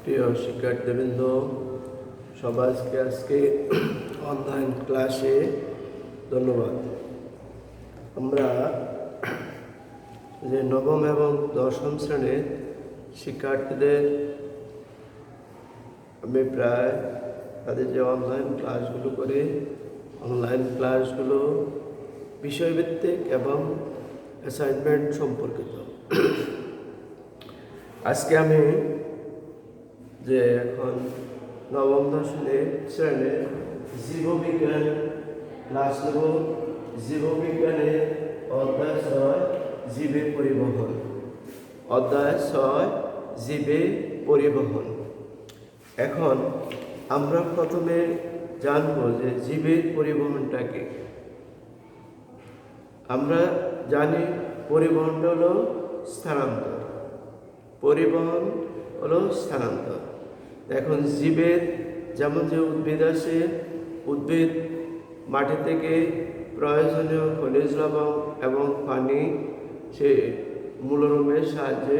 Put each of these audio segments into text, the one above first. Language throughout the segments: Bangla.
প্রিয় শিক্ষার্থীবৃন্দ, সবাইকে আজকে অনলাইন ক্লাসে ধন্যবাদ। আমরা যে নবম এবং দশম শ্রেণীর শিক্ষার্থীদের আমি প্রায় তাদের যে অনলাইন ক্লাসগুলো করি, অনলাইন ক্লাসগুলো বিষয়ভিত্তিক এবং অ্যাসাইনমেন্ট সম্পর্কিত। আজকে আমি যে এখন নবম দশমের শ্রেণীর জীববিজ্ঞান ক্লাস নেব। জীববিজ্ঞানের অধ্যায় 6 জীবে পরিবহন। অধ্যায় 6 জীবে পরিবহন। এখন আমরা প্রথমে জানব যে জীবের পরিবহনটা কি। আমরা জানি পরিবহনটা হলো স্থানান্তর। পরিবহন হলো স্থানান্তর। এখন জীবের যেমন যে উদ্ভিদ আছে, উদ্ভিদ মাটি থেকে প্রয়োজনীয় খনিজ লবণ এবং পানি সে মূলরূপের সাহায্যে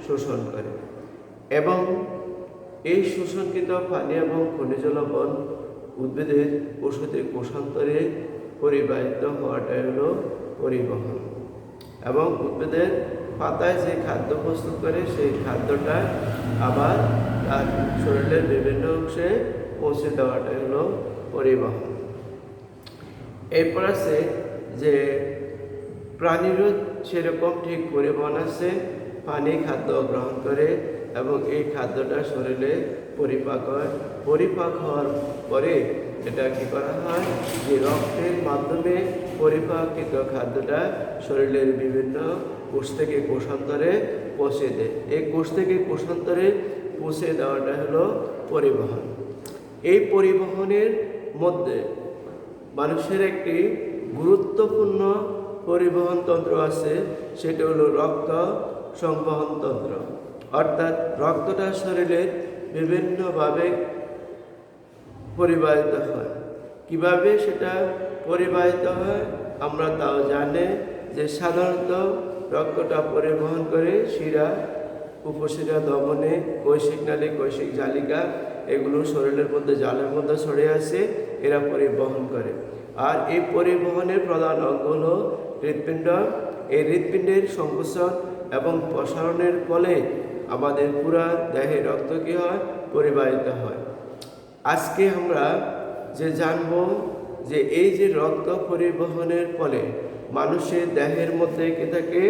শোষণ করে, এবং এই শোষণকৃত পানি এবং খনিজ লবণ উদ্ভিদের কোষতে কোষান্তরে পরিবাহিত হওয়াটাই হলো পরিবহন। এবং উদ্ভিদের পাতায় যে খাদ্য প্রস্তুত করে সেই খাদ্যটা আবার তার শরীরের বিভিন্ন অংশে পৌঁছে দেওয়াটাই হলো পরিবহন। এরপর আছে যে প্রাণীরও সেরকম ঠিক পরিবহন আছে। পানি খাদ্য গ্রহণ করে এবং এই খাদ্যটা শরীরে পরিপাক হয়। পরিপাক হওয়ার পরে এটা কি করা হয় যে রক্তের মাধ্যমে পরিপাকিত খাদ্যটা শরীরের বিভিন্ন কোষ থেকে কোষান্তরে পৌঁছে দেয়। এই কোষ থেকে কোষান্তরে পৌঁছে দেওয়াটা হলো পরিবহন। এই পরিবহনের মধ্যে মানুষের একটি গুরুত্বপূর্ণ পরিবহন তন্ত্র আছে, সেটা হলো রক্ত সংবহন তন্ত্র। অর্থাৎ রক্তটা শরীরের বিভিন্নভাবে পরিবাহিত হয়। কিভাবে সেটা পরিবাহিত হয় আমরা তাও জানি যে সাধারণত রক্তটা পরিবহন করে শিরা, উপশিরা, ধমনী, কৈশিক নালী, কৈশিক জালিকা, এগুলো শরীরের মধ্যে জালের মধ্যে ছড়িয়ে আছে, এরা পরিবহন করে। আর এই পরিবহনের প্রধান অঙ্গ হলো হৃৎপিণ্ড। এই হৃৎপিণ্ডের সংকোচন এবং প্রসারণের ফলে আমাদের পুরা দেহে রক্ত কি হয়, পরিবাহিত হয়। আজকে আমরা যে জানব যে এই যে রক্ত পরিবহনের ফলে মানুষের দেহের মধ্যে কি থাকে,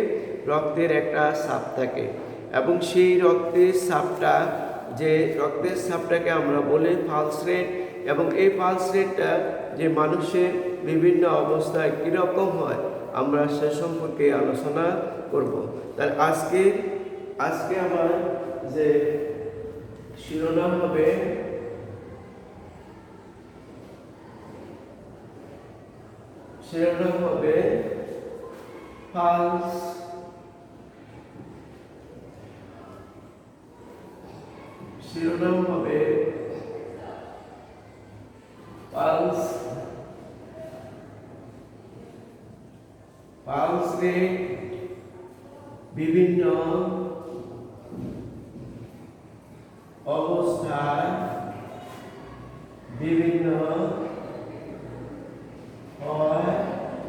রক্তের একটা চাপ থাকে, এবং সেই রক্তের চাপটাকে আমরা বলি পালস রেট। এবং এই পালস রেটটা যে মানুষের বিভিন্ন অবস্থায় কীরকম হয় আমরা সে সম্পর্কে আলোচনা করব। তার আজকে আমার যে শিরোনাম হবে পালস পালস রেট বিভিন্ন অবস্থায় বিভিন্ন হয়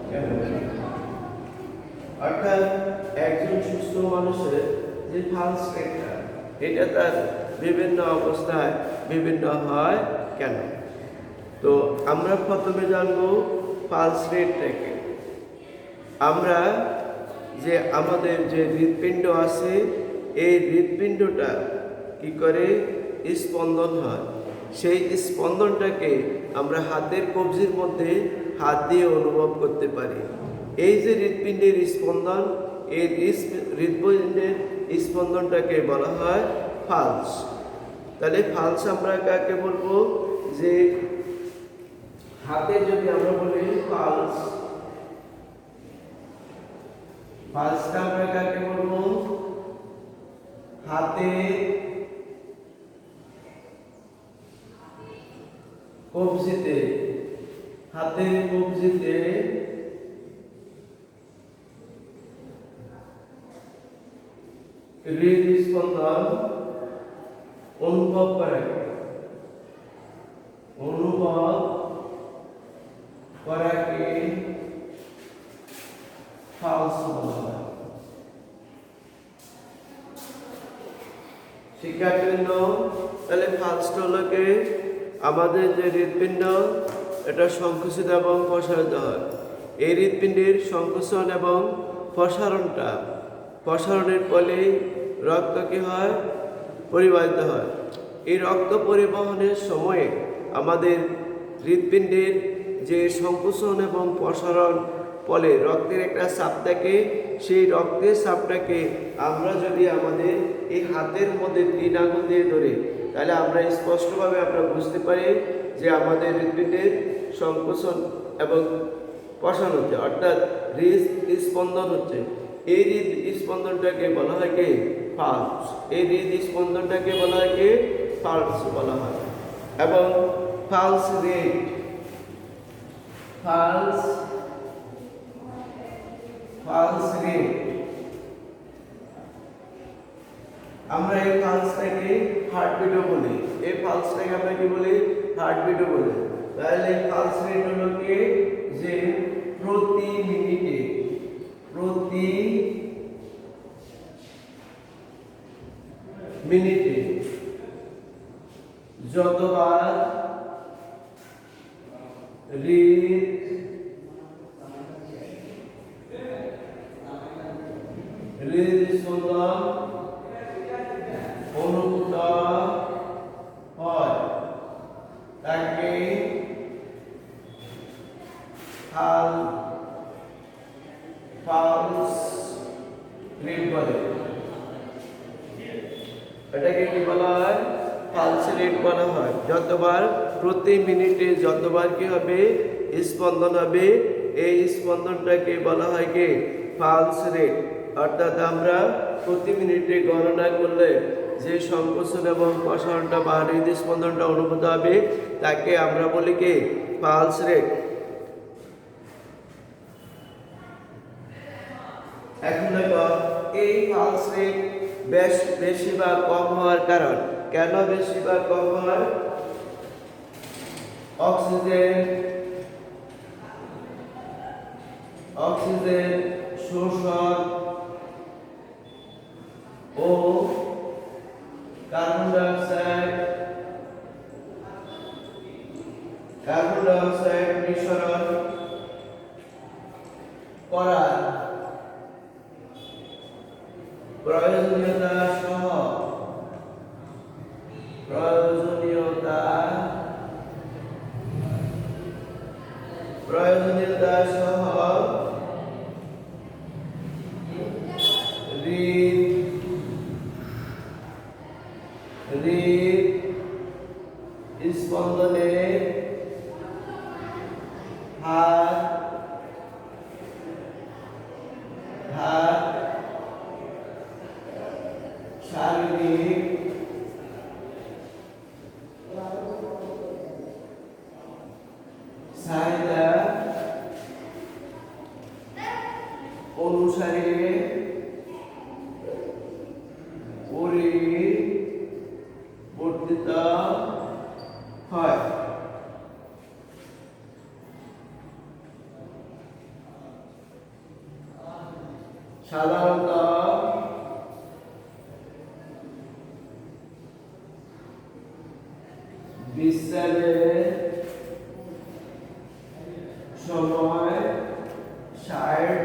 কেন। অর্থাৎ একজন সুস্থ মানুষের যে পালস রেটটা, এটা তার বিভিন্ন অবস্থায় বিভিন্ন হয় কেন। তো আমরা প্রথমে জানবো পালস রেটটাকে। আমরা যে আমাদের যে হৃৎপিণ্ড আছে, এই হৃৎপিণ্ডটা কি করে স্পন্দন হয়, সেই স্পন্দনটাকে আমরা হাতের কবজির মধ্যে হাত দিয়ে অনুভব করতে পারি। এই যে হৃৎপিণ্ডের স্পন্দন, এই হৃৎপিণ্ডের স্পন্দনটাকে বলা হয় পালস। তাহলে পালস আমরা কাকে বলবো, যে হাতে যদি আমরা বলি পালসটা আমরা কাকে বলবো, হাতে কবজিতে হৃদস্পন্দন অনুভব করাকে পালস বলা হয়। শিক্ষার্থীবৃন্দ, তাহলে ফার্স্ট হলো কি আমাদের যে হৃৎপিণ্ড এটা সংকুচিত এবং প্রসারিত হয়। এই হৃৎপিণ্ডের সংকুচন এবং প্রসারণের ফলে রক্ত কি হয়, পরিবাহিত হয়। এই রক্ত পরিবহনের সময়ে আমাদের হৃৎপিণ্ডের যে সংকুচন এবং প্রসারণ ফলে রক্তের একটা চাপ থাকে, সেই রক্তের চাপটাকে আমরা যদি আমাদের এই হাতের মধ্যে 3 আঙুল দিয়ে ধরে, তাহলে আমরা স্পষ্টভাবে আমরা বুঝতে পারি যে আমাদের হৃৎপিণ্ডের সংকোচন এবং প্রসারণ হচ্ছে, অর্থাৎ হৃদস্পন্দন হচ্ছে। এই হৃদস্পন্দনটাকে বলা হয় কি পালস। এই হৃদস্পন্দনটাকে বলা হয় কি পালস বলা হয়। এবং পালস রেট আমরা এই পালসটাকে হার্টবিটও বলি। এই পালসটাকে আমরা কি বলি, হার্টবিটও বলি। তাহলে পালস রেট হলো কি যে প্রতি মিনিটে যতবার হৃদস্পন্দন অনুভূত হয় তাকে পালস রেট বলে। এটাকে কি বলা হয়, পালস রেট বলা হয়। যতবার প্রতি মিনিটে যতবার কি হবে, স্পন্দন হবে, এই স্পন্দনটাকে বলা হয় কি পালস রেট। অর্থাৎ আমরা প্রতি মিনিটে গণনা করলে যে সংকোচন এবং প্রসারণটা বা হৃদস্পন্দনটা অনুভূত হবে তাকে আমরা বলি কি পালস রেট। এখন দেখো এই পালস রেট বেশি বা কম হওয়ার কারণ, কেন বেশি বা কম হয়? অক্সিজেন শোষণ ও কার্বন ডাইঅক্সাইড নিঃসরণ করার প্রয়োজনীয়তা সহ স্পন্দনের হার শারীরিক চাহিদা অনুসারে পরিবর্তিত হয়। সাধারণত বিশ্রামের সময় 60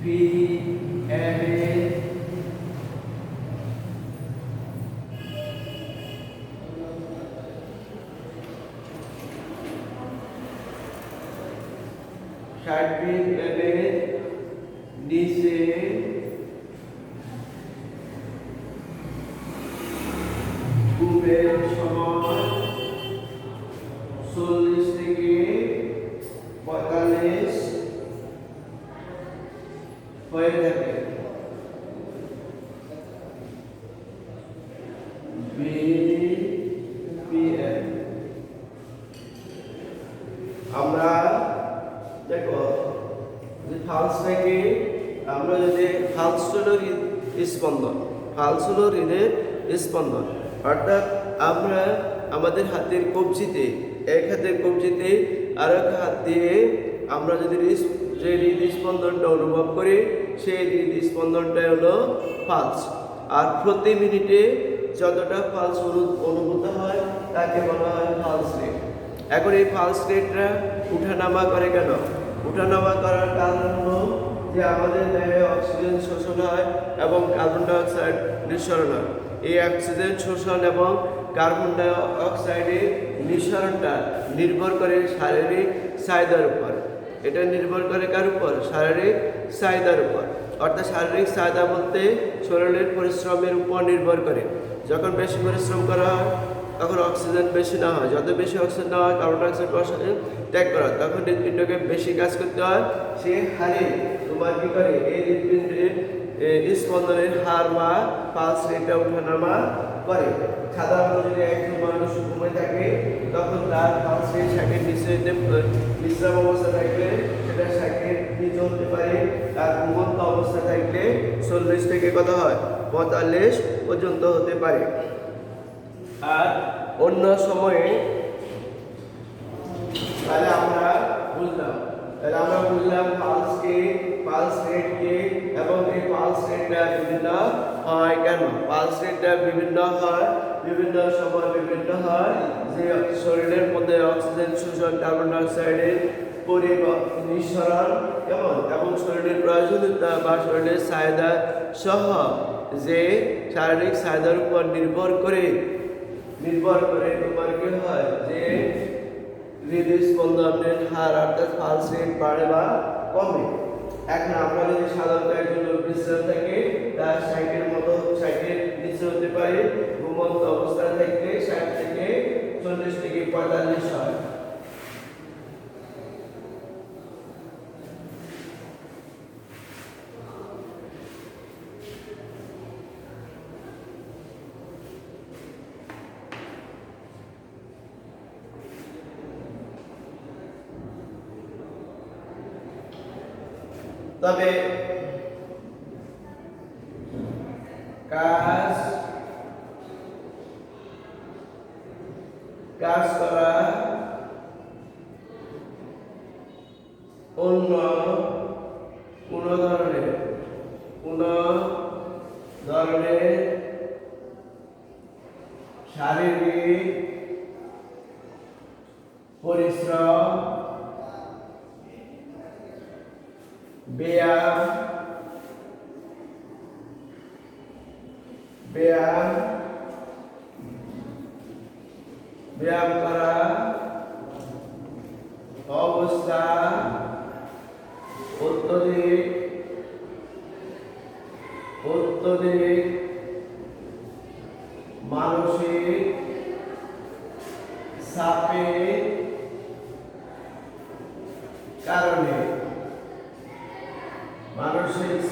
BPM নিচে ঘুমের সময় 40 থেকে 45 হয়ে থাকে। BPM আমরা দেখো যে ফালসটাকে আমরা যদি ফালস হলো স্পন্দন, ফালস হলো হৃদের স্পন্দন, অর্থাৎ আমরা আমাদের হাতের কবজিতে, এক হাতের কবজিতে আর এক হাত দিয়ে আমরা যদি যে হৃদস্পন্দনটা অনুভব করি সেই হৃদস্পন্দনটাই হলো পালস। আর প্রতি মিনিটে যতটা পালস অনুভূত হয় তাকে বলা হয় পালস রেট। এখন এই পালস রেটটা উঠানামা করে কেন? উঠানামা করার কারণ হলো যে আমাদের দেহে অক্সিজেন শোষণ হয় এবং কার্বন ডাইঅক্সাইড নিঃসরণ হয়। এই অক্সিজেন শোষণ এবং কার্বন ডাইঅক্সাইডের নিঃসরণটা নির্ভর করে শারীরিক চাহিদার উপর। এটা নির্ভর করে কার উপর? শারীরিক চাহিদার উপর। অর্থাৎ শারীরিক চাহিদা বলতে শরীরের পরিশ্রমের উপর নির্ভর করে। যখন বেশি পরিশ্রম করা হয় তখন অক্সিজেন বেশি না হয়, যত বেশি অক্সিজেন না হয় কার্বন ডাইঅক্সাইড ত্যাগ করা হয়, তখন হৃৎপিণ্ডকে বেশি কাজ করতে হয়। সে হারে তোমার কি করে এই হৃৎপিণ্ডের স্পন্দনের হার বা পালস রেটটা ওঠানামা করে। সাধারণত যদি একজন মানুষ ঘুমিয়ে থাকে তখন তার পালস রেট 60-এর নিচে, বিশ্রাম অবস্থা থাকলে সেটা 60-এর নিচে হতে পারে। আর ঘুমন্ত অবস্থা থাকলে 40 থেকে কত হয় 45 পর্যন্ত হতে পারে। আর অন্য সময়ে তাহলে আমরা বুঝলাম পালস রেটকে, এবং এই পালস রেটটা বিভিন্ন হয় কেন? পালস রেটটা বিভিন্ন হয়, বিভিন্ন সময় বিভিন্ন হয়, যে শরীরের মধ্যে অক্সিজেন শোষণ, কার্বন ডাইঅক্সাইডের নিঃসরণ এবং শরীরের প্রয়োজনীয়তা বা শরীরের চাহিদা সহ যে শারীরিক চাহিদার উপর নির্ভর করে তোমার কি হয় যে হৃদস্পন্দনের হার অর্থাৎ পালস রেট বাড়ে বা কমে। এখন আমরা যদি সাধারণত একজন লোক বিশ্রাম থাকে তার 60-এর মতো 60-এর নিচে হতে পারে, ঘুমন্ত অবস্থা থাকলে 60 থেকে 40 থেকে 45 হয়। তবে কাজ করা অন্য কোন ধরনের শারীরিক পরিশ্রম, ব্যায়াম করা অবস্থা অত্যধিক মানসিক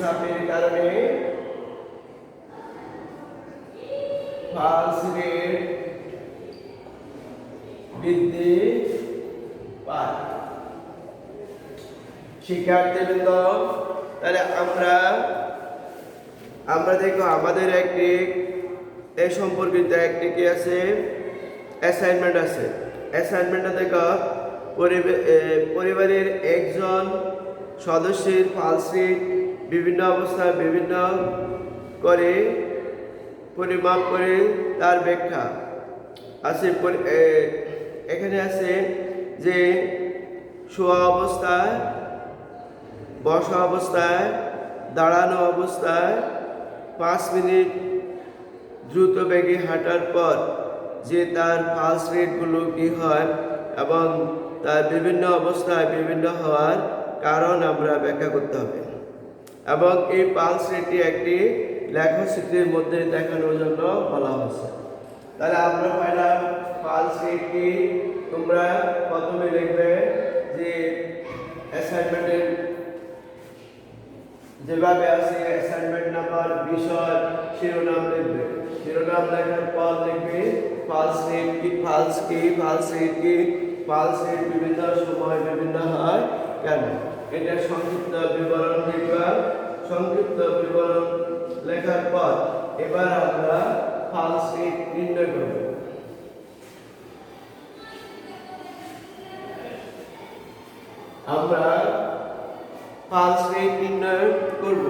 চাপের কারণে পালস রেট বৃদ্ধি পায়। শিক্ষার্থীবৃন্দ, তাহলে আমরা দেখো আমাদের একটি এ সম্পর্কিত একটি কি আছে, অ্যাসাইনমেন্ট আছে। অ্যাসাইনমেন্টটা দেখো পরিবারের একজন সদস্যের পালস রেট বিভিন্ন অবস্থায় বিভিন্ন করে পরিমাপ করে তার ব্যাখ্যা আছে। এখানে আছে যে শোয়া অবস্থায়, বসা অবস্থায়, দাঁড়ানো অবস্থায় 5 মিনিট দ্রুত বেগে হাঁটার পর যে তার পালস রেটগুলো কী হয় এবং তার বিভিন্ন অবস্থায় বিভিন্ন হওয়ার কারণ আমরা ব্যাখ্যা করতে হবে। এবং এই পালস রেটটি একটি লেখচিত্রের মধ্যে দেখানোর জন্য বলা হয়েছে। তাহলে আমরা পাইলাম পালস রেট কি। তোমরা প্রথমে লিখবে যে অ্যাসাইনমেন্টের যেভাবে আছে অ্যাসাইনমেন্ট নাম্বার, বিষয়, শিরোনাম লিখবে। শিরোনাম লেখার পর লিখবে পালস রেট কি, পালস রেট বিভিন্ন সময় বিভিন্ন হয় কেন। এটা সংক্ষিপ্ত বিবরণ লিখবা। সংক্ষিপ্ত বিবরণ লেখার পর এবার আমরা পালস রেট নির্ণয় করব। আমরা পালস রেট নির্ণয় করব।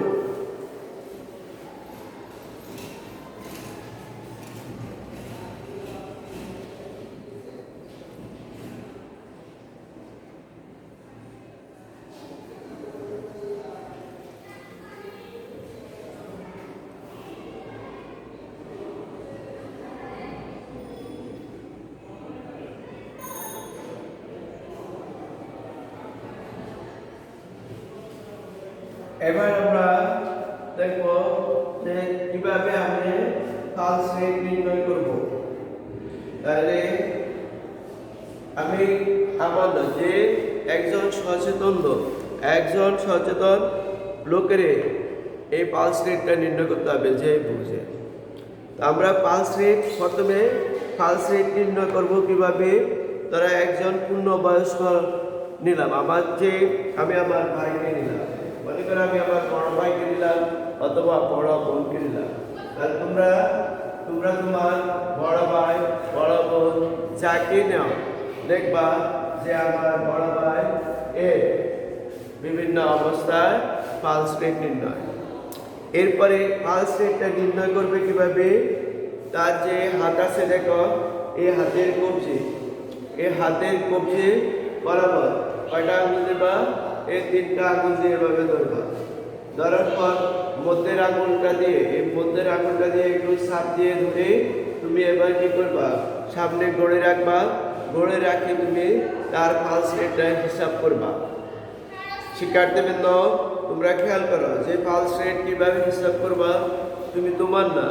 এবার আমরা দেখব যে কিভাবে আমি পালস রেট নির্ণয় করব। তাহলে আমি আমাদের যে একজন সচেতন লোকের এই পালস রেটটা নির্ণয় করতে হবে, যে বুঝে। আমরা পালস রেট প্রথমে পালস রেট নির্ণয় করব কিভাবে। তারা একজন পূর্ণবয়স্ক নিলাম, আমি আমার ভাইকে নিলাম, মনে করো আমি আমার বড় ভাইকে নিলাম অথবা বড় বোনকে নিলাম। তাহলে তোমরা তোমার বড় ভাই বড় বোন যাকে নাও, দেখবা যে আমার বড় ভাই এর বিভিন্ন অবস্থায় পালস রেট নির্ণয়। এরপরে পালস রেটটা নির্ণয় করবে কিভাবে। তার যে হাত আছে, দেখো এই হাতের কবজি বরাবর কয়টা আঙুল দেবা, এই 3টা আঙুল দিয়ে এভাবে ধরবা। ধরার পর মধ্যের আঙুলটা দিয়ে একটু চাপ দিয়ে ধরে তুমি এবার কি করবা, সামনে গড়ে রাখবা। গড়ে রাখি তুমি তার পালস রেটটা হিসাব করবা। শিক্ষার্থীবৃন্দ, তোমরা খেয়াল করো যে পালস রেট কিভাবে হিসাব করবা। তুমি তোমার না,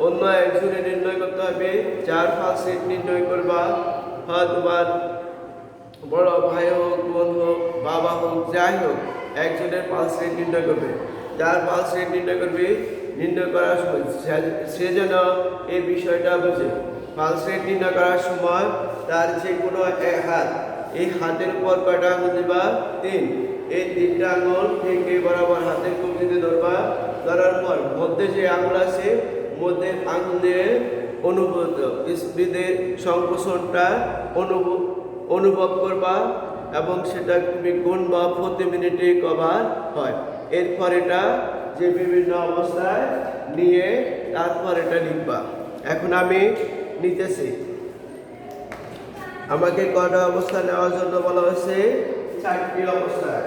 অন্য একজনের নির্ণয় করতে হবে। যার পালস রেট নির্ণয় করবা, হয় তোমার বড় ভাই হোক, বোন হোক, বাবা হোক, যাই হোক, একজনের পালস রেট নির্ণয় করবে। যার পালস রেট নির্ণয় করার সময় সে যেন এই বিষয়টা বোঝে। পালস রেট নির্ণয় করার সময় তার যে কোনো হাত, এই হাতের উপর কয়টা আঙুল দিবা, 3। এই 3টা আঙুল থেকে বরাবর হাতের কবজিতে ধরবা। ধরার পর মধ্যে যে আঙুল আছে, মধ্যে আঙুল দিয়ে স্পৃদের সংকোচনটা অনুভব করবা এবং সেটা তুমি গুনবা প্রতি মিনিটে কবার হয়। এরপর এটা যে বিভিন্ন অবস্থায় নিয়ে তারপর এটা লিখবা। এখন আমি নিতেছি। আমাকে কয়টা অবস্থা নেওয়ার জন্য বলা হয়েছে? 4টি অবস্থায়।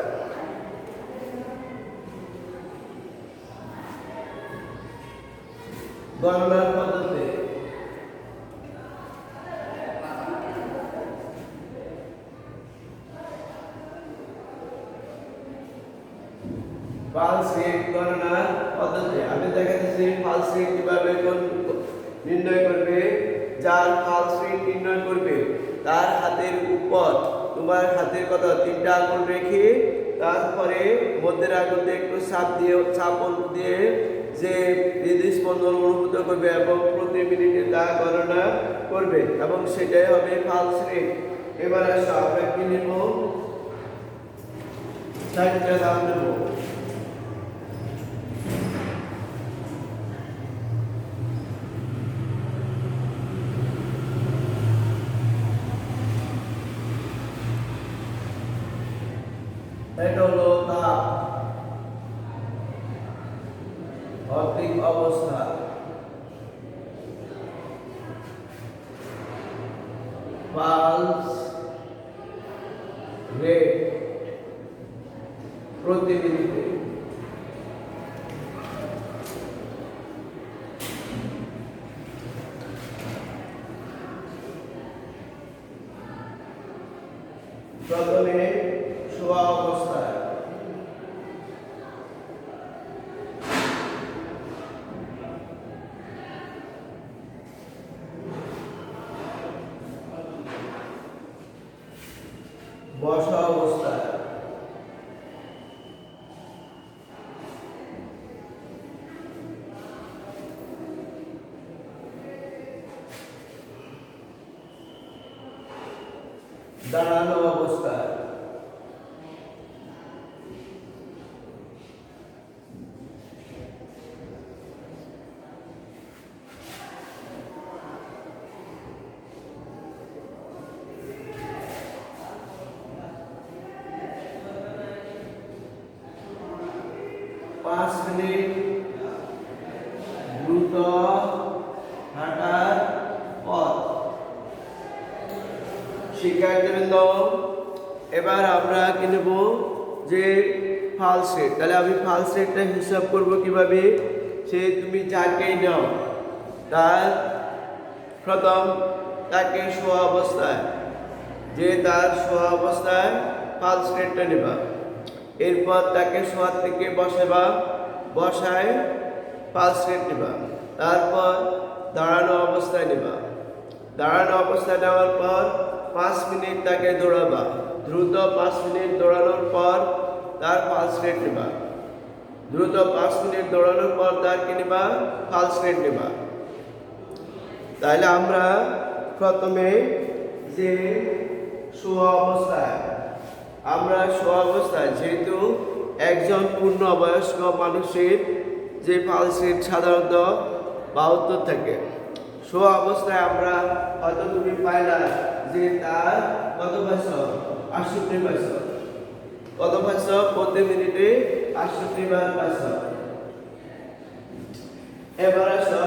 গণনার পদ্ধতি। পালস রেট গণনার পদ্ধতি আমি দেখাচ্ছি। পালস রেট কিভাবে নির্ণয় করবে। যার পালস রেট নির্ণয় করবে তার হাতের উপর, তোমার হাতের কথা 3টা আঙুল রেখে তারপরে মধ্যের আঙুল দিয়ে একটু চাপ দিয়ে যে হৃদস্পন্দন অনুভূত করবে এবং প্রতি মিনিটে তা গণনা করবে এবং সেটাই হবে পালস রেট। এবার আসো আমরা কি নেব, 4টা দাম নেব। এটা হলো তাপ, ভৌতিক অবস্থা। পালস রেট প্রতি মিনিটে। প্রথমে শোয়া অবস্থায় বসা অবস্থায় দাঁড়ানো অবস্থায় 5 মিনিট দ্রুত হাঁটার পথ। শিক্ষার্থীবৃন্দ, এবার আমরা কি নেব যে ফালস রেট। তাহলে আমি ফালস রেটটা হিসাব করব কিভাবে? সে তুমি যাকেই নাও তার প্রথম তাকে শোয়া অবস্থায়, যে তার শোয়া অবস্থায় ফালস রেটটা নেবা। এরপর তাকে শোয়ার থেকে বসায় ফালস রেট নেবা। তারপর দাঁড়ানো অবস্থায় নেবা। দাঁড়ানো অবস্থায় নেওয়ার পর 5 মিনিট তাকে দৌড়াবা। দ্রুত 5 মিনিট দৌড়ানোর পর তার ফালস রেট নেবা। দ্রুত 5 মিনিট দৌড়ানোর পর তার কি নেবা? ফালস রেট নেবা। তাহলে আমরা প্রথমে যে শোয়া অবস্থায় যেহেতু একজন পূর্ণবয়স্ক মানুষের যে পালস রেট সাধারণত 72 থাকে। শোয়া অবস্থায় আমরা হয়তো তুমি পাইলা যে তার কত পাইছ? 68 পাইছ। কত পাইছ? প্রতি মিনিটে 68 বার পাইছ। এবার আসো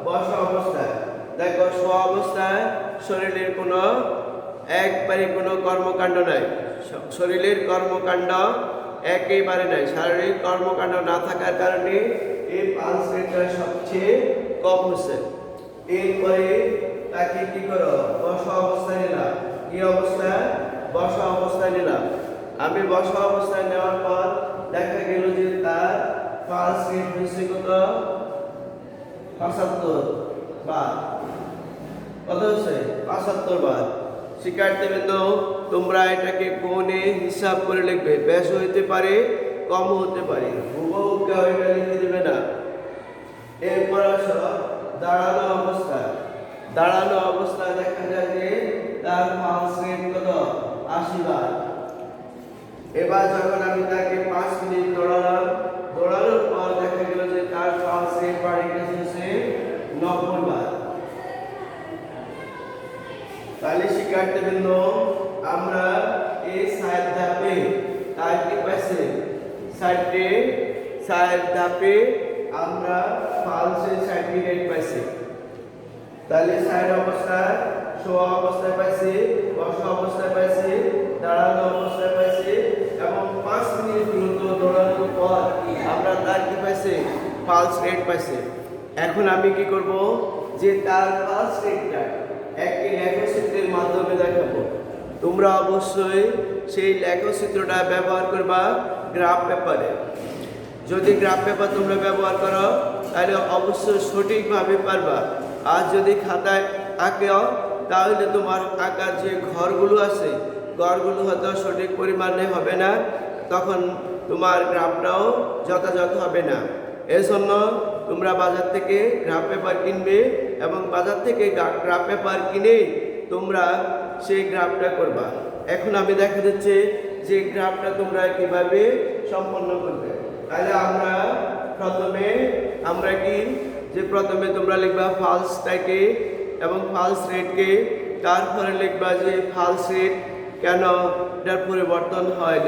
বসা অবস্থায়। দেখো শোয়া অবস্থায় শরীরের কোনো কর্মকাণ্ড নাই। শরীরের কর্মকাণ্ড একেবারে নাই। শারীরিক কর্মকাণ্ড না থাকার কারণে এই পালস রেটটা সবচেয়ে কম হচ্ছে। এরপরে তাকে কি করো? বসা অবস্থায় নিলাম। কি অবস্থায়? বসা অবস্থায় নিলাম। আমি বসা অবস্থায় নেওয়ার পর দেখা গেল যে তার পালস রেট হচ্ছে কত? 75 বার। কত হচ্ছে? 75 বার। শিক্ষার্থীবৃন্দ, তোমরা এটাকে কোণে হিসাব করে লিখবে। বেশি হইতে পারে, কম হতে পারে, হুবহু কেউ এটা লিখে দেবে না। এরপর আসো দাঁড়ানো অবস্থায় দেখা যায় যে তার পালস রেট কত? 80 বার। এবার যখন আমি তাকে 5 মিনিট দৌড়ানোর পর দেখা গেল যে তার পালস রেট বাড়ে গেছে 90 বার। তাহলে শিক্ষার্থীবৃন্দ, আমরা এই 60 ধাপে তার কি পাইছে? 60 ধাপে আমরা পালসের 60 রেট পাইছি। তাহলে 60 অবস্থায়, শোয়া অবস্থায় পাইছি, বসা অবস্থায় পাইছি, দাঁড়ানো অবস্থায় পাইছি এবং 5 মিনিট দ্রুত দৌড়ানোর পর আমরা তার কি পাইছি? পালস রেট পাইছি। এখন আমি কি করব? যে তার পালস রেটটা একটি লেখচিত্রের মাধ্যমে দেখাবো। তোমরা অবশ্যই সেই লেখচিত্রটা ব্যবহার করবা গ্রাফ পেপারে। যদি গ্রাফ পেপার তোমরা ব্যবহার করো তাহলে অবশ্যই সঠিকভাবে পারবা। আর যদি খাতায় আঁকেও তাহলে তোমার আঁকার যে ঘরগুলো আছে, ঘরগুলো হয়তো সঠিক পরিমাণে হবে না, তখন তোমার গ্রাফটাও যথাযথ হবে না। এজন্য তোমরা বাজার থেকে গ্রাফ পেপার কিনবে এবং বাজার থেকে গ্রাফ পেপার কিনে তোমরা সেই গ্রাফটা করবা। এখন আমি দেখা যাচ্ছে যে গ্রাফটা তোমরা কিভাবে সম্পন্ন করবে। তাহলে প্রথমে তোমরা লিখবা ফালসটাকে এবং ফালস রেটকে। তারপরে লিখবা যে ফালস রেট কেন এটার পরিবর্তন হয়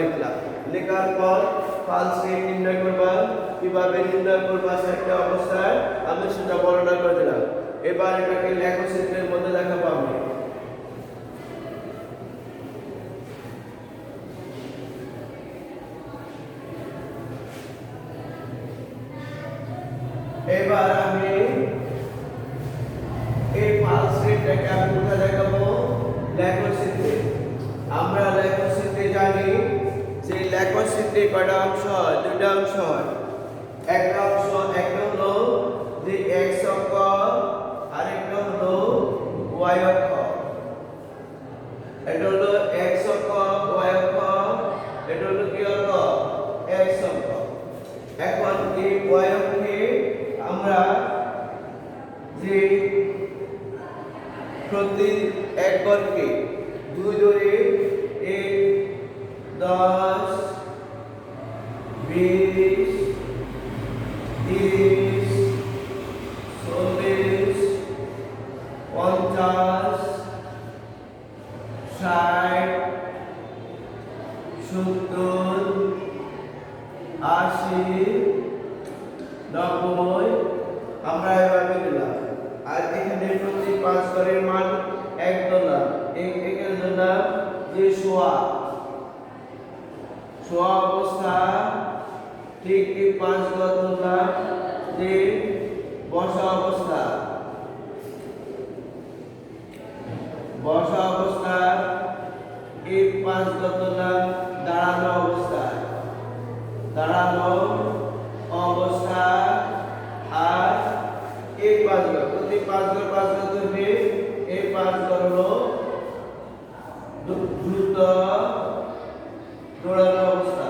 লেখার পর ফালস রেট নির্ণয় করবা। কিভাবে নির্ণয় করবা সেটা অবস্থায় আমি সেটা বর্ণনা করে দিলাম। এবার এটাকে লেখচিত্রের মধ্যে দেখাবো আমি। এবার আমি এই পালস রেটটাকে আমি কোথায় দেখাবো? লেখচিত্রে। আমরা লেখচিত্রে জানি যে লেখচিত্রে কয়টা অংশ হয়? 2টা অংশ হয়। একটা হলো যে x অক্ষ আর একটা হলো y অক্ষ। এটা হলো x অক্ষ, y অক্ষ, এটা হলো কি অক্ষ? x অক্ষ। এখন এই y অক্ষে আমরা যে প্রতি এক বর্গে 2 ধরে 1, 10, 20, 30, 40, 50, 60, 70, 80 ঠিক এই 5 গজ তুললাম যে বসা অবস্থা, বসা অবস্থা, এই 5 গজ তুললাম দাঁড়ানো অবস্থা, দাঁড়ানো অবস্থা, আর এই 5 গজ প্রতি 5 গজ তুলবে, এই 5 গজ হলো দ্রুত দৌড়ানো অবস্থা,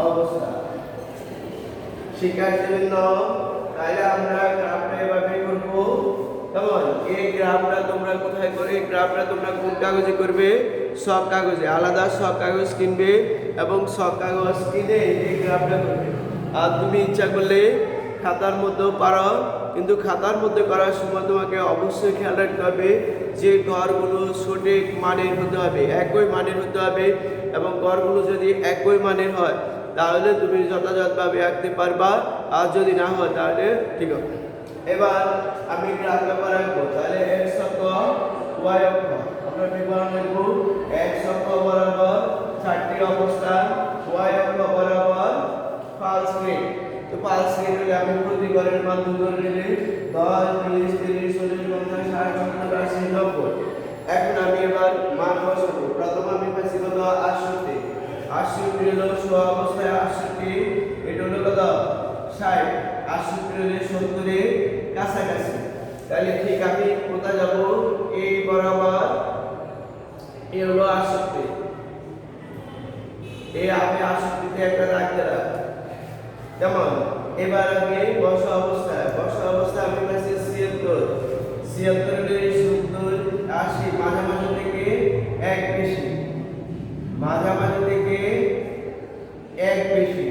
অবস্থা। শিক্ষার্থীবৃন্দ, তাহলে আমরা গ্রাফটা এভাবে করবো। কেমন? এই গ্রাফটা তোমরা কোথায় করে, এই গ্রাফটা তোমরা কোন কাগজে করবে? সব কাগজে, আলাদা সব কাগজ কিনবে এবং সব কাগজ কিনে এই গ্রাফটা করবে। আর তুমি ইচ্ছা করলে খাতার মধ্যেও পারো, কিন্তু খাতার মধ্যে করার সময় তোমাকে অবশ্যই খেয়াল রাখতে হবে যে ঘরগুলো সঠিক মানের হতে হবে, একই মানের হতে হবে, এবং ঘরগুলো যদি একই মানের হয় তাহলে তুমি যথাযথভাবে আঁকতে পারবা, আর যদি না হয় তাহলে ঠিক হবে। এবার আমি গ্রাফ পেপার আঁকবো। তাহলে x অক্ষ y অক্ষ আমরা বিবরণ লিখব। x অক্ষ বরাবর 4টি অবস্থান, y অক্ষ বরাবর পালস রেট। তো পালস রেট হলে আমি প্রতি ঘরের মান 2 ধরে নিলে 10, 20, 30, 40, 50, 60, 70, 80, 90। এখন আমি এবার মান বসাবো। প্রথম আমি পাইছি কত? 68। 68 হলো শো অবস্থায় 68, এটা হলো কত? 60। 68 হলে 70 এর কাছাকাছি। তাহলে ঠিক আমি কোথায় যাব? এই বরাবর, এই হলো 68, এই আমি 68 তে একটা দাগ দিলাম। কেমন? এবার আমি বসা অবস্থায়, বসা অবস্থায় আমি পাইছি 76। 76 হলে 70, 80, মাঝামাঝি থেকে 1 বেশি, মাঝামাঝি থেকে 1 বেশি।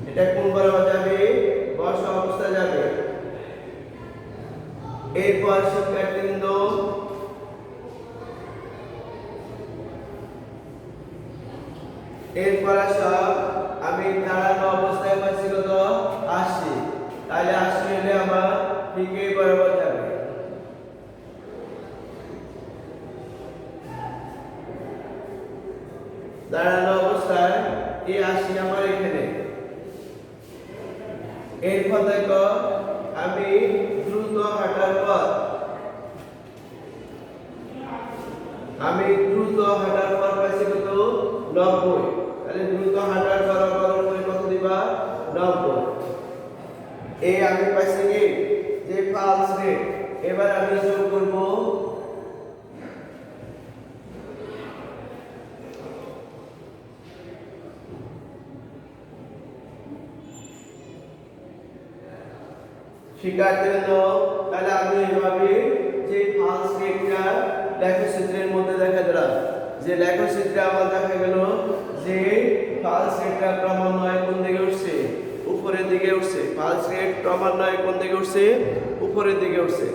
এটা কোন বরাবর যাবে? বসা অবস্থায় যাবে। এরপর শিক্ষার্থীবৃন্দ, এরপর সব আমি দাঁড়ানো অবস্থায় পাচ্ছি কত? 80। তাহলে 80 হলে আমার ঠিক এই বরাবর যাবে। দাঁড়ানো অবস্থায় এই 80 আমার এখানে। এরপর দেখো আমি দ্রুত হাঁটার পর, আমি দ্রুত হাঁটার পর পাইছি কত? 90। তাহলে দ্রুত হাঁটার পর কত দিবা? 90। এই আমি পাইছি কি যে পালস রেট। এবার আমি যোগ করব শিক্ষার্থীবৃন্দ। তাহলে আমি এভাবে যে পালস রেটটা লেখচিত্রের মধ্যে দেখা দিলাম, যে লেখচিত্রে আমার দেখা গেল যে পালস রেটটা ক্রমান্বয়ে কোন দিকে উঠছে? উপরের দিকে উঠছে। পালস রেট ক্রমান্বয়ে কোন দিকে উঠছে? উপরের দিকে উঠছে।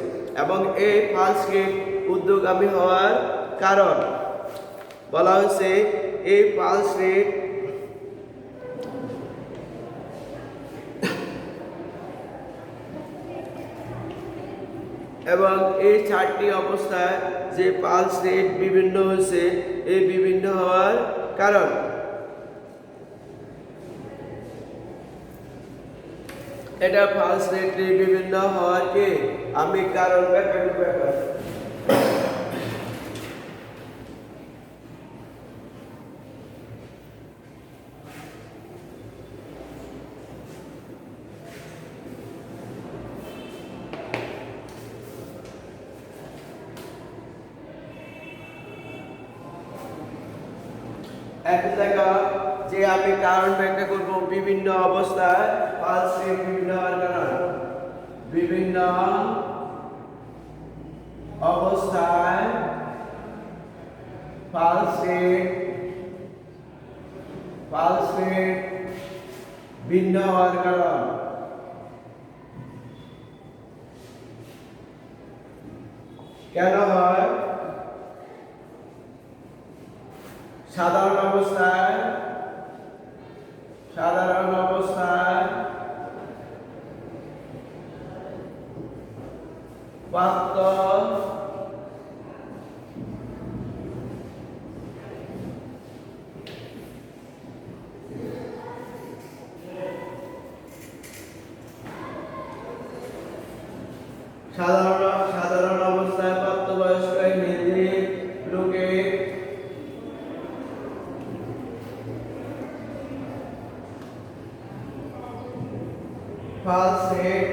এবং এই পালস রেট ঊর্ধ্বগামী হওয়ার কারণ বলা হয়েছে, এই পালস রেট এবং এই 4টি অবস্থায় যে পালস রেট বিভিন্ন হয়েছে, এই বিভিন্ন হওয়ার কারণ এটা পালস রেট বিভিন্ন হওয়ার কি আমি কারণ ব্যাখ্যা করব। এখন দেখো যে আমি কারণ ব্যাখ্যা করব বিভিন্ন অবস্থায় পালস রেট বিভিন্ন হওয়ার কারণ। বিভিন্ন অবস্থায় পালস রেট ভিন্ন হওয়ার কারণ। কেন হয়? সাধারণ অবস্থায় প্রাপ্ত পালস রেট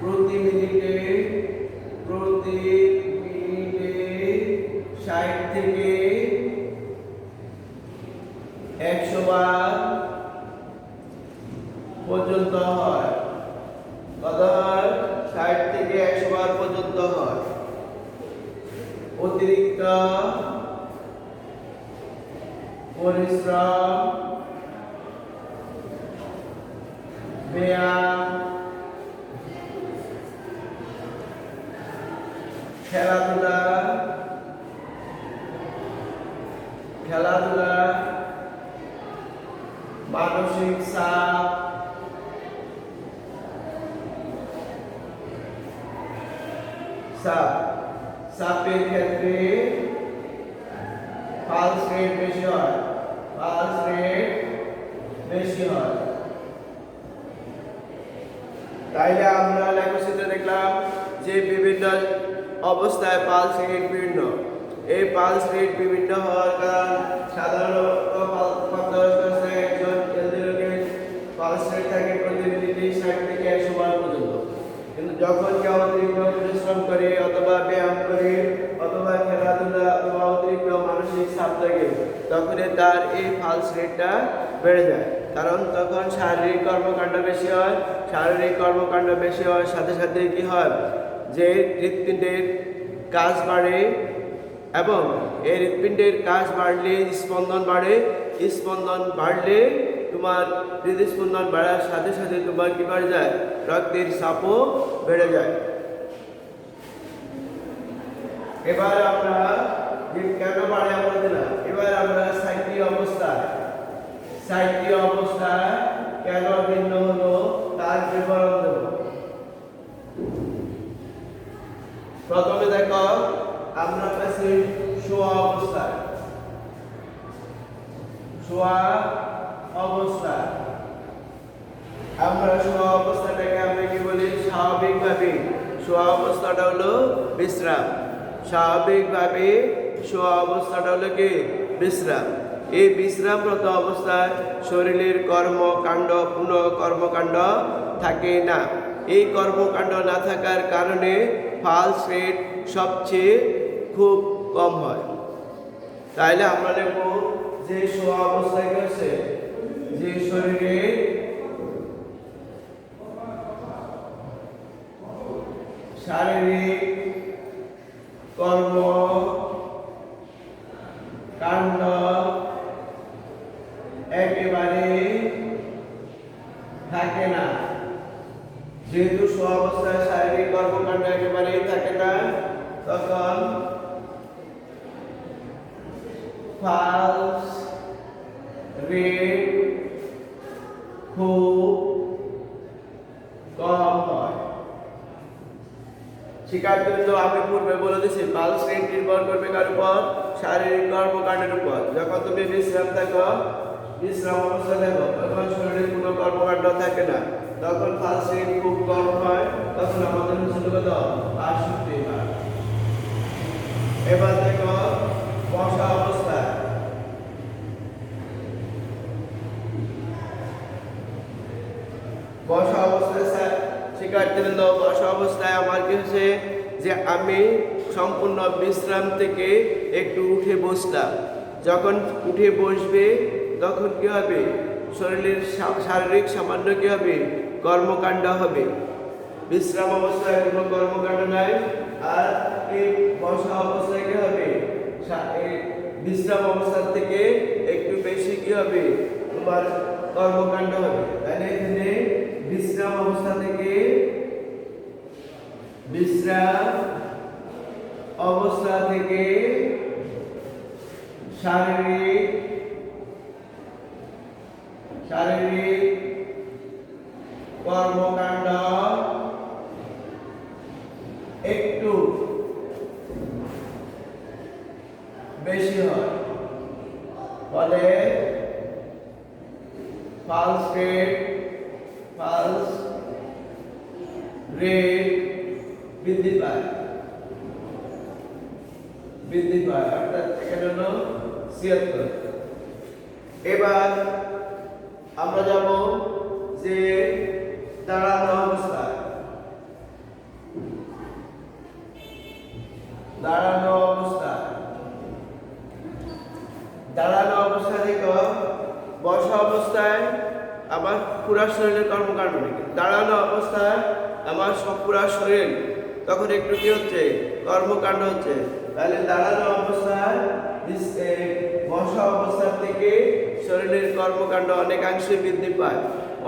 প্রতি মিনিটে 60 থেকে 100 বার পর্যন্ত হয়। কত হয়? 60 থেকে 100 বার পর্যন্ত হয়। অতিরিক্ত পরিশ্রম, ব্যায়াম, খেলাধুলা মানসিক চাপের ক্ষেত্রে পালস রেট বেশি হয়। তাইলে আমরা লেখচিত্রে দেখলাম যে বিভিন্ন অবস্থায় পালস রেট বিভিন্ন। এই পালস রেট বিভিন্ন হওয়ার কারণ সাধারণত প্রাপ্তবয়স্ক একজন হেলদি লোকের পালস রেট থাকে প্রতি মিনিটে 60 থেকে 100 বার পর্যন্ত। কিন্তু যখন কেউ অতিরিক্ত পরিশ্রম করে অথবা ব্যায়াম করে অথবা খেলাধুলা অথবা অতিরিক্ত মানসিক চাপ থাকে, তখন তার এই পালস রেটটা বেড়ে যায়। কারণ তখন শারীরিক কর্মকাণ্ড বেশি হয়। শারীরিক কর্মকাণ্ড বেশি হওয়ার সাথে সাথে কি হয়, যে হৃৎপিণ্ডের কাজ বাড়ে এবং এই হৃৎপিণ্ডের কাজ বাড়লে স্পন্দন বাড়ে। স্পন্দন বাড়লে তোমার হৃদস্পন্দন বাড়ার সাথে সাথে তোমার কি বেড়ে যায়, রক্তের চাপও বেড়ে যায়। এবার আমরা কেন বাড়ে আমরা দিলাম। এবার আমরা সাইক্লিক অবস্থায় কেন ভিন্ন হলো তার বিবরণ দেব। প্রথমে দেখো আমরা পেয়েছি শোয়া অবস্থা। আমরা শোয়া অবস্থাটাকে আমরা কি বলি? স্বাভাবিকভাবে শোয়া অবস্থাটা হলো বিশ্রাম। স্বাভাবিকভাবে শোয়া অবস্থাটা হলো কি? বিশ্রাম। এই বিশ্রামরত অবস্থায় শরীরের কর্মকাণ্ড থাকে না। এই কর্মকাণ্ড না থাকার কারণে পালস রেট সবচেয়ে খুব কম হয়। তাইলে আমরা দেখব যে শোয়া অবস্থায় গেছে যে শরীরে শারীরিক কর্মকাণ্ড একেবারে থাকে না। যেহেতু শোয়া অবস্থায় শারীরিক কর্মকাণ্ড একেবারেই থাকে না, তখন পালস রেট খুব কম হয়। শিক্ষার্থীবৃন্দ, আমি পূর্বে বলে দিয়েছি পালস রেট নির্ভর করবে কার উপর? শারীরিক কর্মকাণ্ডের উপর। যখন তুমি বিশ্রাম অবস্থা থাকো তখন শরীরে কোনো কর্মকাণ্ড থাকে না, তখন পালস রেট খুব কম হয়। তখন আমাদের হচ্ছে কত? 65 বার। এবার দেখো বসা অবস্থা। শিক্ষার্থীবৃন্দ, বসা অবস্থায় আমার কি হচ্ছে যে আমি সম্পূর্ণ বিশ্রাম থেকে একটু উঠে বসলাম। যখন উঠে বসবে তখন কি হবে? শরীরের শারীরিক সামান্য কি হবে? কর্মকাণ্ড হবে। বিশ্রাম অবস্থায় কোনো কর্মকাণ্ড নাই। আর এই বসা অবস্থায় কি হবে? বিশ্রাম অবস্থা থেকে একটু বেশি কি হবে? তোমার কর্মকাণ্ড হবে। তাহলে এখানে বিশ্রাম অবস্থা থেকে শারীরিক কর্মকাণ্ড একটু বেশি হয়, ফলে পালস রেট বৃদ্ধি পায়। বৃদ্ধি পায়, অর্থাৎ এখানে হলো 76। এবার আমরা যাব যে দাঁড়ানো অবস্থায়। দাঁড়ানো অবস্থা থেকে বসা অবস্থায় আমার পুরা শরীরের কর্মকাণ্ড নেই। দাঁড়ানো অবস্থায় আমার সব পুরা শরীর তখন একটু কি হচ্ছে, কর্মকাণ্ড হচ্ছে। তাহলে দাঁড়ানো অবস্থায় বসা অবস্থা থেকে শরীরের কর্মকাণ্ড অনেকাংশে বৃদ্ধি পায়।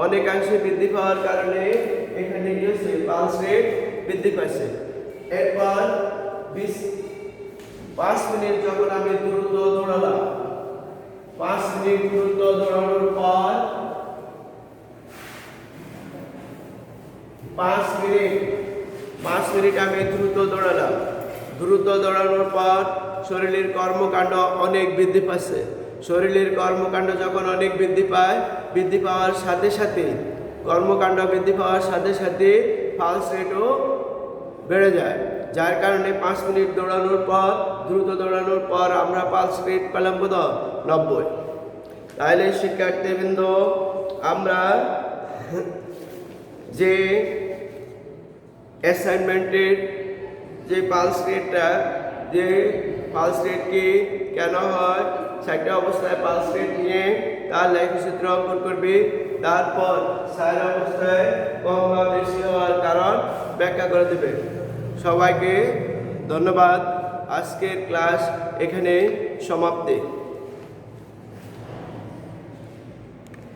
অনেকাংশে বৃদ্ধি পাওয়ার কারণে এখানে কি হচ্ছে, পালস রেট বৃদ্ধি পাচ্ছে। এরপর 5 মিনিট যখন আমি দ্রুত দৌড়ালাম, 5 মিনিট দ্রুত দৌড়ানোর পর 5 মিনিট আমি দ্রুত দৌড়ালাম। দ্রুত দৌড়ানোর পর শরীরের কর্মকাণ্ড অনেক বৃদ্ধি পাচ্ছে। শরীরের কর্মকাণ্ড যখন অনেক বৃদ্ধি পায়, বৃদ্ধি পাওয়ার সাথে সাথে কর্মকাণ্ড বৃদ্ধি পাওয়ার সাথে সাথে পালস রেটও বেড়ে যায়। যার কারণে 5 মিনিট দৌড়ানোর পর, দ্রুত দৌড়ানোর পর আমরা পালস রেট পেলাম কত, 90। তাহলে শিক্ষার্থীবৃন্দ, আমরা যে অ্যাসাইনমেন্টের যে পালস রেট কি কেন হয়, 6টা অবস্থায় পালস রেট নিয়ে তার লেখচিত্র অঙ্কন করবে। তারপর 4 অবস্থায় কম বা বেশি হওয়ার কারণ ব্যাখ্যা করে দেবে। সবাইকে ধন্যবাদ। আজকের ক্লাস এখানে সমাপ্তি।